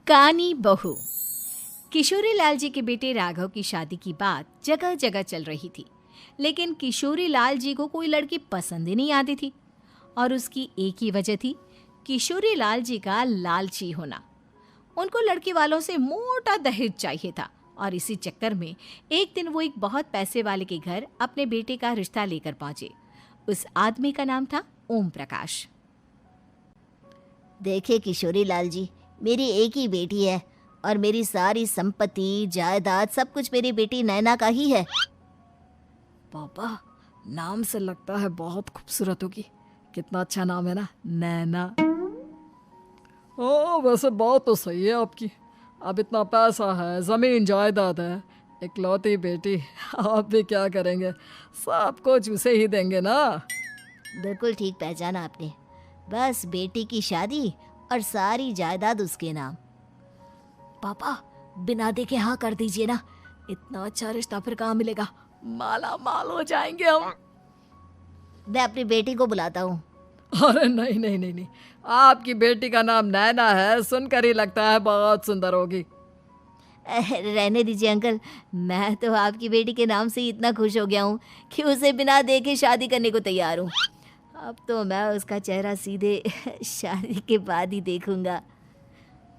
कानी बहू। किशोरी लाल जी के बेटे राघव की शादी की बात जगह जगह चल रही थी, लेकिन किशोरी लाल जी को कोई लड़की पसंद ही नहीं आती थी। और उसकी एक ही वजह थी, किशोरी लाल जी का लालची होना। उनको लड़की वालों से मोटा दहेज चाहिए था और इसी चक्कर में एक दिन वो एक बहुत पैसे वाले के घर अपने बेटे का रिश्ता लेकर पहुंचे। उस आदमी का नाम था ओम प्रकाश। देखे किशोरी लाल जी, मेरी एक ही बेटी है और मेरी सारी संपत्ति जायदाद सब कुछ मेरी बेटी नैना का ही है। पापा, नाम से लगता है बहुत खूबसूरत होगी। कितना अच्छा नाम है ना, नैना। ओ, वैसे बात तो सही है आपकी। अब इतना पैसा है, जमीन जायदाद है, इकलौती बेटी, आप भी क्या करेंगे? सब कुछ उसे ही देंगे ना। बिल्कुल ठीक पहचाना आपने। बस बेटी की शादी और सारी जायदाद उसके नाम। पापा, बिना देखे हाँ कर दीजिए ना। इतना अच्छा रिश्ता फिर कहाँ मिलेगा? माला माल हो जाएंगे हम। मैं अपनी बेटी को बुलाता हूँ। अरे नहीं नहीं नहीं नहीं, आपकी बेटी का नाम नैना है, सुनकर ही लगता है बहुत सुंदर होगी। रहने दीजिए अंकल, मैं तो आपकी बेटी के नाम से ही इतना खुश हो गया हूँ कि उसे बिना देखे शादी करने को तैयार हूँ। अब तो मैं उसका चेहरा सीधे शादी के बाद ही देखूंगा।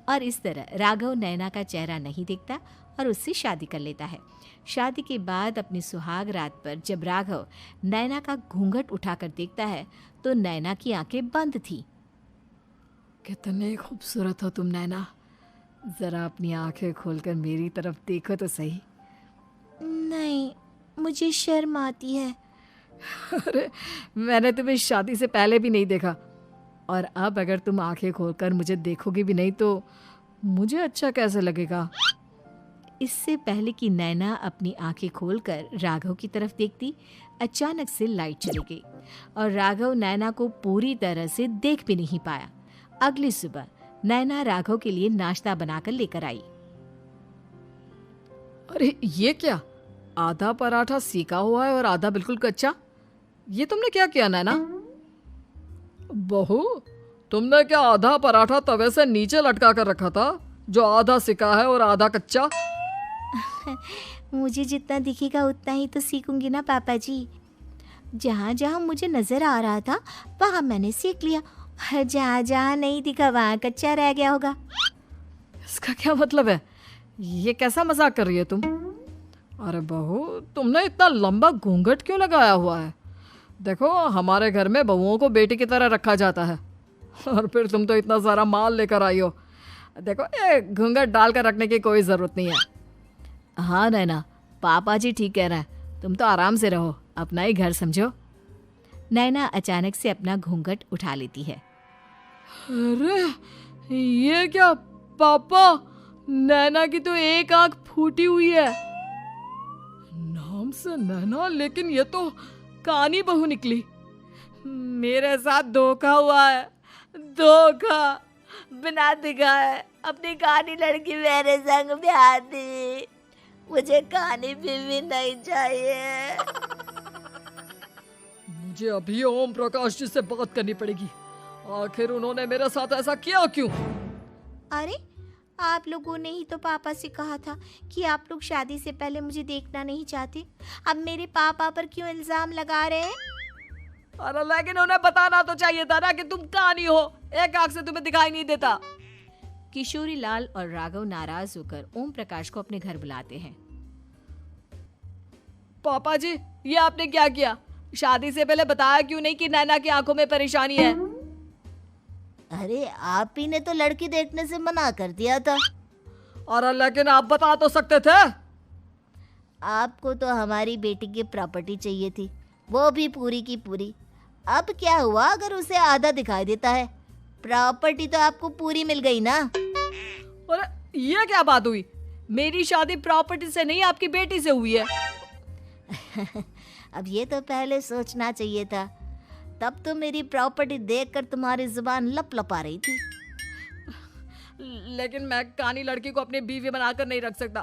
और इस तरह राघव नैना का चेहरा नहीं देखता और उससे शादी कर लेता है। शादी के बाद अपनी सुहाग रात पर जब राघव नैना का घूंघट उठाकर देखता है तो नैना की आंखें बंद थी। कितनी खूबसूरत हो तुम नैना, जरा अपनी आंखें खोलकर मेरी तरफ देखो तो सही। नहीं, मुझे शर्म आती है। अरे, मैंने तुम्हें शादी से पहले भी नहीं देखा, और अब अगर तुम आंखें खोलकर मुझे देखोगी भी नहीं तो मुझे अच्छा कैसे लगेगा? इससे पहले कि नैना अपनी आंखें खोलकर राघव की तरफ देखती, अचानक से लाइट चली गई और राघव नैना को पूरी तरह से देख भी नहीं पाया। अगली सुबह नैना राघव के लिए नाश्ता बनाकर लेकर आई। अरे ये क्या, आधा पराठा सीका हुआ है और आधा बिल्कुल कच्चा। ये तुमने क्या किया नैना? बहू, तुमने क्या आधा पराठा तवे से नीचे लटका कर रखा था, जो आधा सिका है और आधा कच्चा? मुझे जितना दिखेगा उतना ही तो सीखूंगी ना पापा जी। जहाँ जहाँ मुझे नजर आ रहा था वहाँ मैंने सीख लिया, और जहाँ जहाँ नहीं दिखा वहाँ कच्चा रह गया होगा। इसका क्या मतलब है? ये कैसा मजाक कर रही है तुम? अरे बहू, तुमने इतना लंबा घूंघट क्यों लगाया हुआ है? देखो, हमारे घर में बहुओं को बेटी की तरह रखा जाता है, और फिर तुम तो इतना सारा माल लेकर आई हो। देखो, ये घूंघट डालकर रखने की कोई ज़रूरत नहीं है। हाँ नैना, पापा जी ठीक कह रहे हैं, तुम तो आराम से रहो, अपना ही घर समझो। नैना अचानक से अपना घूंघट उठा लेती है। अरे ये क्या पापा, नैना की तो एक आंख फूटी हुई है। नाम से नैना, लेकिन ये तो कानी बहू निकली। मेरे साथ धोखा हुआ है, धोखा। बिना दिखाए अपनी कानी लड़की मेरे संग ब्याह दी। मुझे कानी बीवी नहीं चाहिए। मुझे अभी ओम प्रकाश जी से बात करनी पड़ेगी। आखिर उन्होंने मेरे साथ ऐसा किया क्यों? अरे, आप लोगों ने ही तो पापा से कहा था कि आप लोग शादी से पहले मुझे देखना नहीं चाहते। अब मेरे पापा पर क्यों इल्जाम लगा रहे हैं? अरे लेकिन उन्हें बताना तो चाहिए था ना कि तुम कानी हो, एक आंख से तुम्हें दिखाई नहीं देता। किशोरी लाल और राघव नाराज होकर ओम प्रकाश को अपने घर बुलाते हैं। पापा जी, ये आपने क्या किया? शादी से पहले बताया क्यों नहीं कि नैना की आंखों में परेशानी है? अरे, आप ही ने तो लड़की देखने से मना कर दिया था। अरे लेकिन आप बता तो सकते थे। आपको तो हमारी बेटी की प्रॉपर्टी चाहिए थी, वो भी पूरी की पूरी। अब क्या हुआ अगर उसे आधा दिखाई देता है? प्रॉपर्टी तो आपको पूरी मिल गई ना। अरे ये क्या बात हुई? मेरी शादी प्रॉपर्टी से नहीं, आपकी बेटी से हुई है। अब ये तो पहले सोचना चाहिए था, तब तो मेरी प्रॉपर्टी देखकर तुम्हारी जुबान लप लपा रही थी। लेकिन मैं कानी लड़की को अपनी बीवी बनाकर नहीं रख सकता।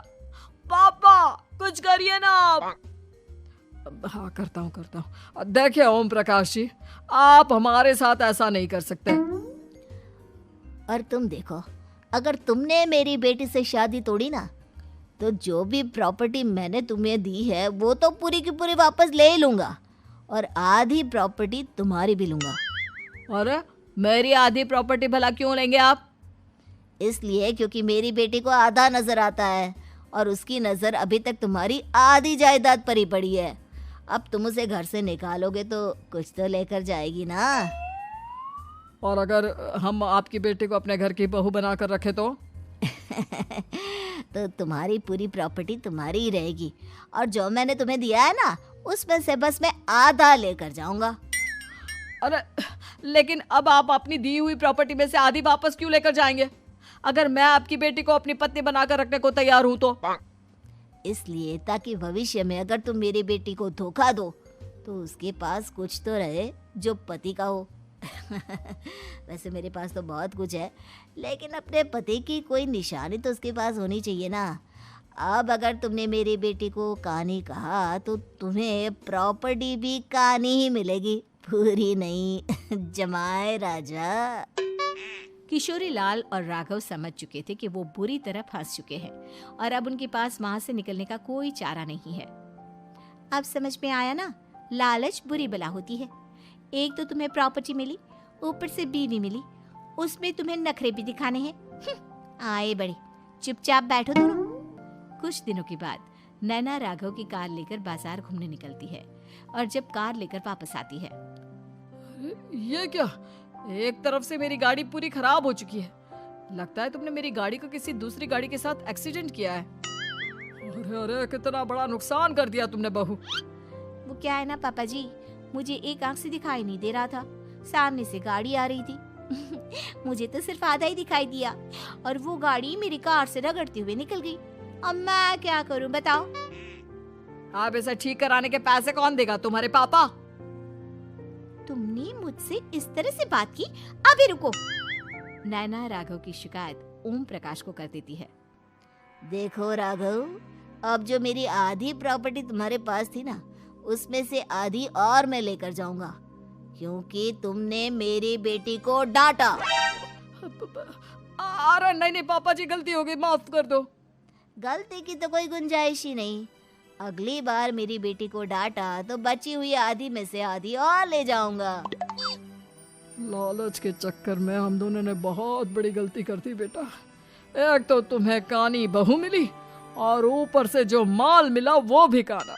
पापा, कुछ करिए ना आप। हाँ, करता हूँ। देखिए ओम प्रकाश जी, आप हमारे साथ ऐसा नहीं कर सकते। और तुम देखो, अगर तुमने मेरी बेटी से शादी तोड़ी ना, तो जो भी प्रॉपर्टी मैंने तुम्हें दी है वो तो पूरी की पूरी वापस ले ही लूँगा, और आधी प्रॉपर्टी तुम्हारी भी लूँगा। अरे मेरी आधी प्रॉपर्टी भला क्यों लेंगे आप? इसलिए क्योंकि मेरी बेटी को आधा नज़र आता है और उसकी नज़र अभी तक तुम्हारी आधी जायदाद पर ही पड़ी है। अब तुम उसे घर से निकालोगे तो कुछ तो लेकर जाएगी ना। और अगर हम आपकी बेटी को अपने घर की बहू बना कर रखे तो? तो तुम्हारी पूरी प्रॉपर्टी तुम्हारी ही रहेगी, और जो मैंने तुम्हें दिया है ना, उसमें से बस मैं आधा लेकर जाऊंगा। अरे लेकिन अब आप अपनी दी हुई प्रॉपर्टी में से आधी वापस क्यों लेकर जाएंगे? अगर मैं आपकी बेटी को अपनी पत्नी बनाकर रखने को तैयार हूं तो? इसलिए ताकि भविष्य में अगर तुम मेरी बेटी को धोखा दो तो उसके पास कुछ तो रहे जो पति का हो। वैसे मेरे पास तो बहुत कुछ है, लेकिन अपने पति की कोई निशानी तो उसके पास होनी चाहिए ना। अब अगर तुमने मेरी बेटी को कानी कहा तो तुम्हें प्रॉपर्टी भी कानी ही मिलेगी, पूरी नहीं। जमाए राजा। किशोरी लाल और राघव समझ चुके थे कि वो बुरी तरह फंस चुके हैं और अब उनके पास वहां से निकलने का कोई चारा नहीं है। अब समझ में आया ना, लालच बुरी बला होती है। एक तो तुम्हें प्रॉपर्टी मिली, ऊपर से बीवी मिली, उसमें तुम्हें नखरे भी दिखाने हैं। आए बड़े, चुपचाप बैठो दोनों। कुछ दिनों के बाद नैना राघव की कार लेकर बाजार घूमने निकलती है और जब कार लेकर वापस आती है, ये क्या? एक तरफ से मेरी गाड़ी पूरी खराब हो चुकी है। लगता है तुमने मेरी गाड़ी को किसी दूसरी गाड़ी के साथ एक्सीडेंट किया है। अरे अरे कितना बड़ा नुकसान कर दिया तुमने बहू। वो क्या है ना पापा जी, मुझे एक आंख से दिखाई नहीं दे रहा था, सामने से गाड़ी आ रही थी। मुझे तो सिर्फ आधा ही दिखाई दिया और वो गाड़ी मेरी कार से रगड़ते हुए निकल गई। अब मैं क्या करूं बताओ? आप इसे ठीक कराने के पैसे कौन देगा? तुम्हारे पापा? तुमने मुझसे इस तरह से बात की? अभी रुको। नैना राघव की शिकायत ओम प्रकाश को कर देती है। देखो राघव, अब जो मेरी आधी प्रॉपर्टी तुम्हारे पास थी ना, उसमें से आधी और मैं लेकर जाऊंगा, क्योंकि तुमने मेरी बेटी को डांटा। अरे नहीं नहीं पापा जी, गलती हो गई, माफ कर दो। गलती की तो कोई गुंजाइश ही नहीं। अगली बार मेरी बेटी को डांटा तो बची हुई आधी में से आधी और ले जाऊंगा। लालच के चक्कर में हम दोनों ने बहुत बड़ी गलती कर दी बेटा। एक तो तुम्हें कानी बहू मिली और ऊपर से जो माल मिला वो भी काना।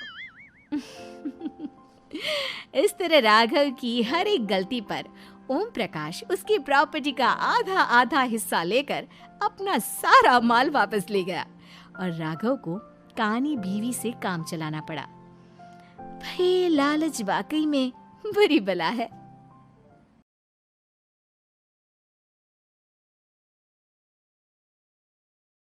इस तरह राघव की हर एक गलती पर ओम प्रकाश उसकी प्रॉपर्टी का आधा आधा हिस्सा लेकर अपना सारा माल वापस ले गया और राघव को कानी बीवी से काम चलाना पड़ा। भाई लालच वाकई में बुरी बला है।